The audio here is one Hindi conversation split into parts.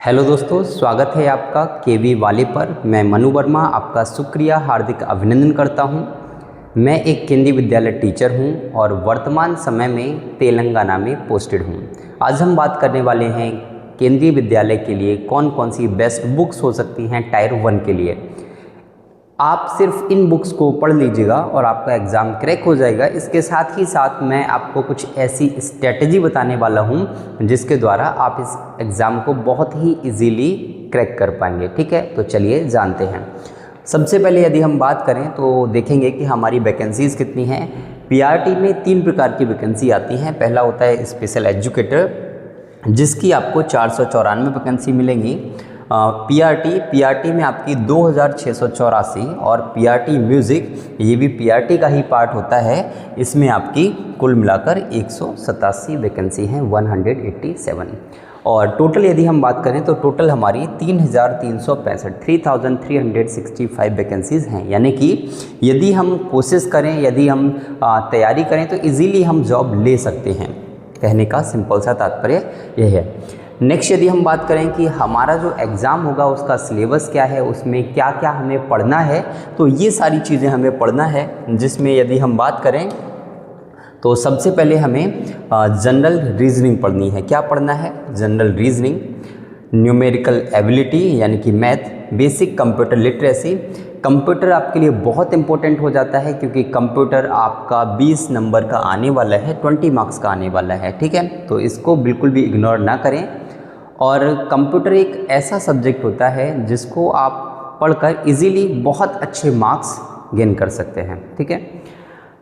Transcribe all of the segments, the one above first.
हेलो दोस्तों, स्वागत है आपका केवी वाले पर। मैं मनु वर्मा आपका शुक्रिया हार्दिक अभिनंदन करता हूं। मैं एक केंद्रीय विद्यालय टीचर हूं और वर्तमान समय में तेलंगाना में पोस्टेड हूं। आज हम बात करने वाले हैं केंद्रीय विद्यालय के लिए कौन कौन सी बेस्ट बुक्स हो सकती हैं टायर 1 के लिए। आप सिर्फ इन बुक्स को पढ़ लीजिएगा और आपका एग्ज़ाम क्रैक हो जाएगा। इसके साथ ही साथ मैं आपको कुछ ऐसी स्ट्रेटजी बताने वाला हूं जिसके द्वारा आप इस एग्ज़ाम को बहुत ही इजीली क्रैक कर पाएंगे। ठीक है, तो चलिए जानते हैं। सबसे पहले यदि हम बात करें तो देखेंगे कि हमारी वैकेंसीज़ कितनी हैं। पीआरटी में 3 प्रकार की वैकेंसी आती हैं। पहला होता है स्पेशल एजुकेटर, जिसकी आपको 494 वैकेंसी मिलेंगी। पीआरटी में आपकी 2684 और पीआरटी म्यूज़िक, ये भी पीआरटी का ही पार्ट होता है, इसमें आपकी कुल मिलाकर 187 वैकेंसी हैं, 187। और टोटल यदि हम बात करें तो टोटल हमारी 3365 वैकेंसीज़ हैं। यानी कि यदि हम कोशिश करें, यदि हम तैयारी करें तो इजीली हम जॉब ले सकते हैं। कहने का सिंपल सा तात्पर्य यह है। नेक्स्ट यदि हम बात करें कि हमारा जो एग्ज़ाम होगा उसका सिलेबस क्या है, उसमें क्या क्या हमें पढ़ना है, तो ये सारी चीज़ें हमें पढ़ना है। जिसमें यदि हम बात करें तो सबसे पहले हमें जनरल रीजनिंग पढ़नी है। क्या पढ़ना है? जनरल रीजनिंग, न्यूमेरिकल एबिलिटी यानी कि math, basic computer literacy. Computer आपके लिए बहुत इंपॉर्टेंट हो जाता है क्योंकि कंप्यूटर आपका 20 नंबर का आने वाला है, 20 मार्क्स का आने वाला है। ठीक है, तो इसको बिल्कुल भी इग्नोर ना करें। और कंप्यूटर एक ऐसा सब्जेक्ट होता है जिसको आप पढ़कर इजीली बहुत अच्छे मार्क्स गेन कर सकते हैं। ठीक है।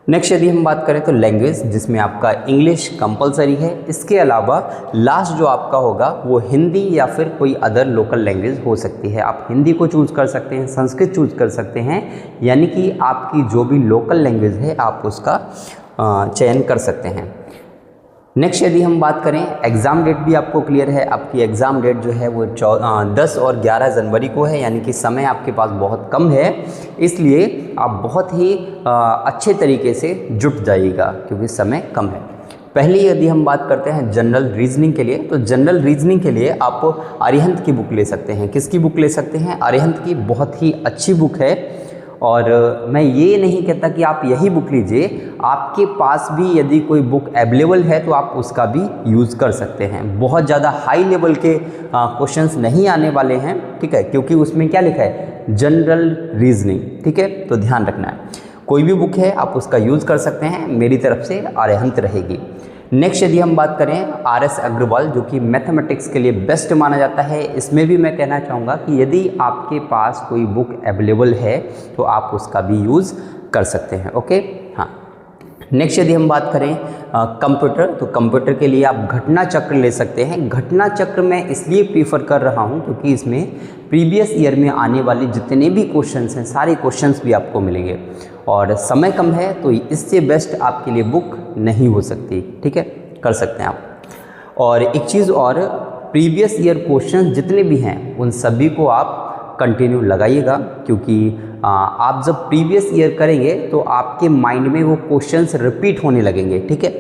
नेक्स्ट यदि हम बात करें तो लैंग्वेज, जिसमें आपका इंग्लिश कंपलसरी है। इसके अलावा लास्ट जो आपका होगा वो हिंदी या फिर कोई अदर लोकल लैंग्वेज हो सकती है। आप हिंदी को चूज़ कर सकते हैं, संस्कृत चूज़ कर सकते हैं, यानी कि आपकी जो भी लोकल लैंग्वेज है आप उसका चयन कर सकते हैं। नेक्स्ट यदि हम बात करें, एग्ज़ाम डेट भी आपको क्लियर है। आपकी एग्ज़ाम डेट जो है वो 10 और 11 जनवरी को है, यानी कि समय आपके पास बहुत कम है। इसलिए आप बहुत ही अच्छे तरीके से जुट जाइएगा क्योंकि समय कम है। पहले यदि हम बात करते हैं जनरल रीजनिंग के लिए, तो जनरल रीजनिंग के लिए आप अरिहंत की बुक ले सकते हैं। किसकी बुक ले सकते हैं? अरिहंत की बहुत ही अच्छी बुक है। और मैं ये नहीं कहता कि आप यही बुक लीजिए, आपके पास भी यदि कोई बुक अवेलेबल है तो आप उसका भी यूज़ कर सकते हैं। बहुत ज़्यादा हाई लेवल के क्वेश्चंस नहीं आने वाले हैं। ठीक है, क्योंकि उसमें क्या लिखा है? General reasoning. ठीक है, तो ध्यान रखना है। कोई भी बुक है आप उसका यूज़ कर सकते हैं। मेरी तरफ से अरिहंत रहेगी। नेक्स्ट यदि हम बात करें आर.एस. अग्रवाल, जो कि मैथमेटिक्स के लिए बेस्ट माना जाता है। इसमें भी मैं कहना चाहूँगा कि यदि आपके पास कोई बुक अवेलेबल है तो आप उसका भी यूज़ कर सकते हैं। ओके, हाँ। नेक्स्ट यदि हम बात करें कंप्यूटर, तो कंप्यूटर के लिए आप घटना चक्र ले सकते हैं। घटना चक्र मैं इसलिए प्रीफर कर रहा हूँ क्योंकि इसमें प्रीवियस ईयर में आने वाले जितने भी क्वेश्चंस हैं सारे क्वेश्चंस भी आपको मिलेंगे और समय कम है, तो इससे बेस्ट आपके लिए बुक नहीं हो सकती। ठीक है, कर सकते हैं आप। और एक चीज़ और, प्रीवियस ईयर क्वेश्चंस जितने भी हैं उन सभी को आप कंटिन्यू लगाइएगा क्योंकि आप जब प्रीवियस ईयर करेंगे तो आपके माइंड में वो क्वेश्चंस रिपीट होने लगेंगे। ठीक है।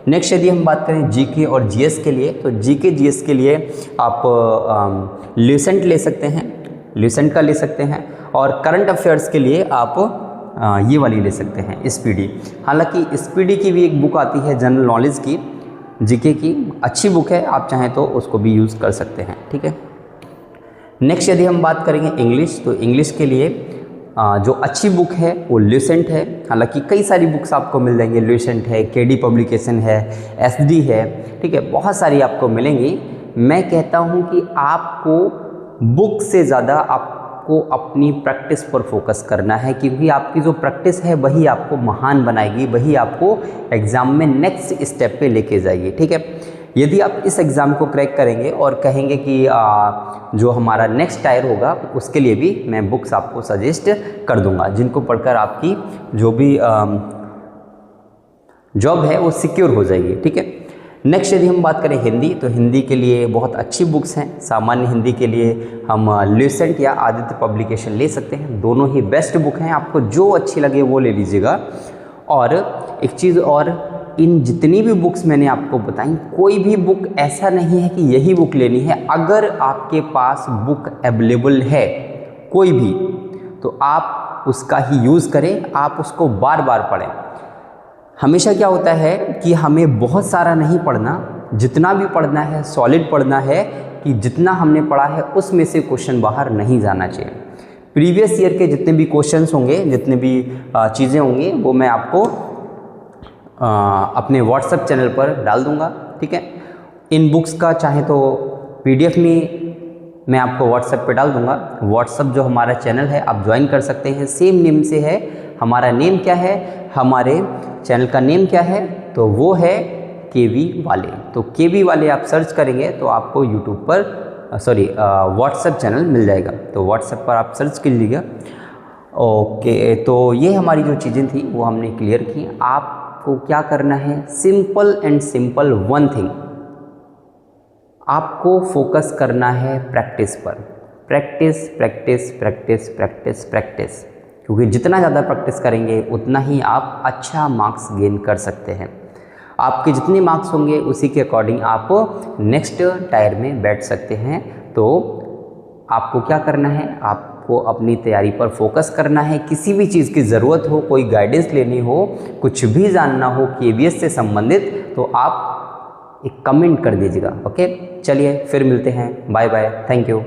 नेक्स्ट यदि हम बात करें जीके और जीएस के लिए, तो जीके जीएस के लिए आप ल्यूसेंट ले सकते हैं, ल्यूसेंट का ले सकते हैं। और करंट अफेयर्स के लिए आप ये वाली ले सकते हैं, स्पीडी। हालांकि स्पीडी की भी एक बुक आती है जनरल नॉलेज की, जीके की, अच्छी बुक है, आप चाहें तो उसको भी यूज़ कर सकते हैं। ठीक है। नेक्स्ट यदि हम बात करेंगे इंग्लिश, तो इंग्लिश के लिए जो अच्छी बुक है वो ल्यूसेंट है। हालांकि कई सारी बुक्स आपको मिल जाएंगे, ल्यूसेंट है, केडी पब्लिकेशन है, एसडी है। ठीक है, बहुत सारी आपको मिलेंगी। मैं कहता हूँ कि आपको बुक से ज़्यादा आपको अपनी प्रैक्टिस पर फोकस करना है क्योंकि आपकी जो प्रैक्टिस है वही आपको महान बनाएगी, वही आपको एग्ज़ाम में नेक्स्ट स्टेप पे लेके जाएगी। ठीक है, यदि आप इस एग्ज़ाम को क्रैक करेंगे और कहेंगे कि जो हमारा नेक्स्ट टायर होगा उसके लिए भी मैं बुक्स आपको सजेस्ट कर दूंगा जिनको पढ़कर आपकी जो भी जॉब है वो सिक्योर हो जाएगी। ठीक है। नेक्स्ट यदि हम बात करें हिंदी, तो हिंदी के लिए बहुत अच्छी बुक्स हैं। सामान्य हिंदी के लिए हम ल्यूसेंट या आदित्य पब्लिकेशन ले सकते हैं, दोनों ही बेस्ट बुक हैं। आपको जो अच्छी लगे वो ले लीजिएगा। और एक चीज़ और, इन जितनी भी बुक्स मैंने आपको बताई, कोई भी बुक ऐसा नहीं है कि यही बुक लेनी है। अगर आपके पास बुक अवेलेबल है कोई भी, तो आप उसका ही यूज़ करें, आप उसको बार बार पढ़ें। हमेशा क्या होता है कि हमें बहुत सारा नहीं पढ़ना, जितना भी पढ़ना है सॉलिड पढ़ना है, कि जितना हमने पढ़ा है उसमें से क्वेश्चन बाहर नहीं जाना चाहिए। प्रीवियस ईयर के जितने भी क्वेश्चंस होंगे, जितने भी चीज़ें होंगी, वो मैं आपको अपने व्हाट्सएप चैनल पर डाल दूंगा, ठीक है। इन बुक्स का चाहे तो PDF में मैं आपको व्हाट्सएप पे डाल दूंगा। व्हाट्सएप जो हमारा चैनल है आप ज्वाइन कर सकते हैं, सेम नेम से है। हमारा नेम क्या है, हमारे चैनल का नेम क्या है, तो वो है KV वाले। तो KV वाले आप सर्च करेंगे तो आपको यूट्यूब पर व्हाट्सएप चैनल मिल जाएगा, तो व्हाट्सएप पर आप सर्च कर लीजिएगा। ओके, तो ये हमारी जो चीज़ें थी वो हमने क्लियर की। आपको क्या करना है, simple and simple one thing, आपको फोकस करना है प्रैक्टिस पर। Practice practice practice practice practice, क्योंकि जितना ज़्यादा प्रैक्टिस करेंगे उतना ही आप अच्छा मार्क्स गेन कर सकते हैं। आपके जितने मार्क्स होंगे उसी के अकॉर्डिंग आप नेक्स्ट टायर में बैठ सकते हैं। तो आपको क्या करना है, आपको अपनी तैयारी पर फोकस करना है। किसी भी चीज़ की ज़रूरत हो, कोई गाइडेंस लेनी हो, कुछ भी जानना हो KVS से संबंधित, तो आप एक कमेंट कर दीजिएगा। ओके, चलिए फिर मिलते हैं। Bye bye, thank you.